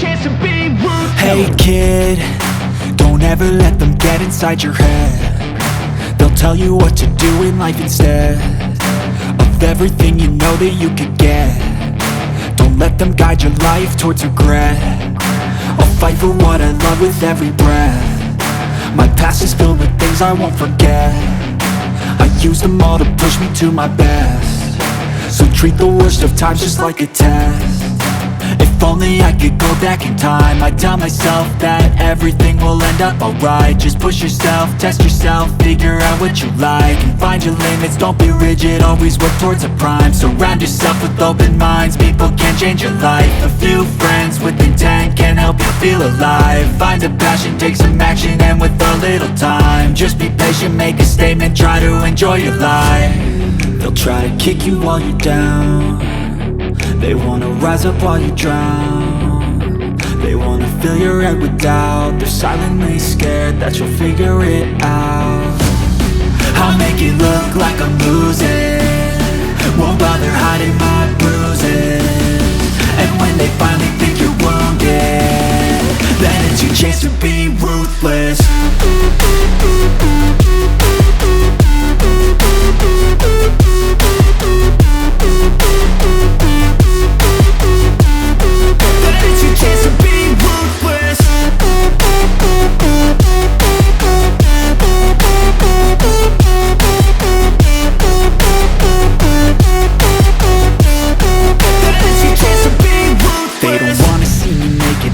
chance to be ruthless. Hey kid, don't ever let them get inside your head. They'll tell you what to do in life instead of everything you know that you could get. Don't let them guide your life towards regret. I'll fight for what I love with every breath. My past is filled with things I won't forget. I use them all to push me to my best. So treat the worst of times just like a test. If only I could go back in time, I'd tell myself that everything will end up alright. Just push yourself, test yourself, figure out what you like, and find your limits, don't be rigid, always work towards a prime. Surround yourself with open minds, people can change your life. A few friends with intent can help you feel alive. Find a passion, take some action, and with a little time, just be patient, make a statement, try to enjoy your life. They'll try to kick you while you're down. They wanna rise up while you drown. They wanna fill your head with doubt. They're silently scared that you'll figure it out. I'll make it look like I'm losing, won't bother hiding my bruises. And when they finally think you're wounded, then it's your chance to be ruthless.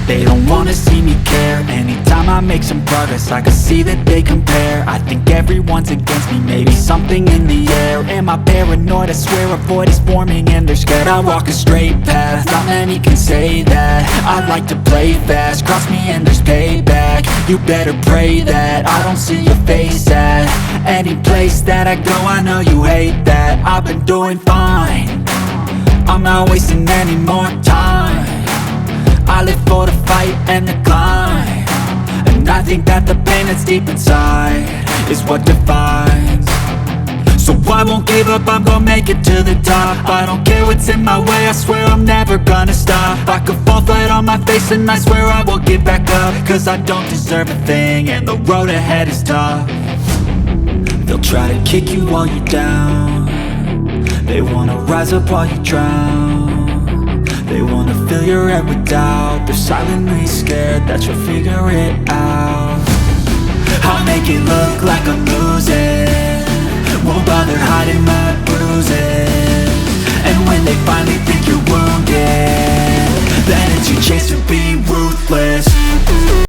They don't wanna see me care. Anytime I make some progress, I can see that they compare. I think everyone's against me, maybe something in the air. Am I paranoid? I swear a void is forming and they're scared I walk a straight path. Not many can say that. I like to play fast, cross me and there's payback. You better pray that I don't see your face at any place that I go. I know you hate that. I've been doing fine, I'm not wasting any more time. I live for the fight and the climb, and I think that the pain that's deep inside is what defines. So I won't give up, I'm gonna make it to the top. I don't care what's in my way, I swear I'm never gonna stop. I could fall flat on my face and I swear I will get back up, cause I don't deserve a thing and the road ahead is tough. They'll try to kick you while you're down. They wanna rise up while you drown. They wanna fill your head with doubt. They're silently scared that you'll figure it out. I'll make it look like I'm losing, won't bother hiding my bruises. And when they finally think you're wounded, then it's your chance to be ruthless.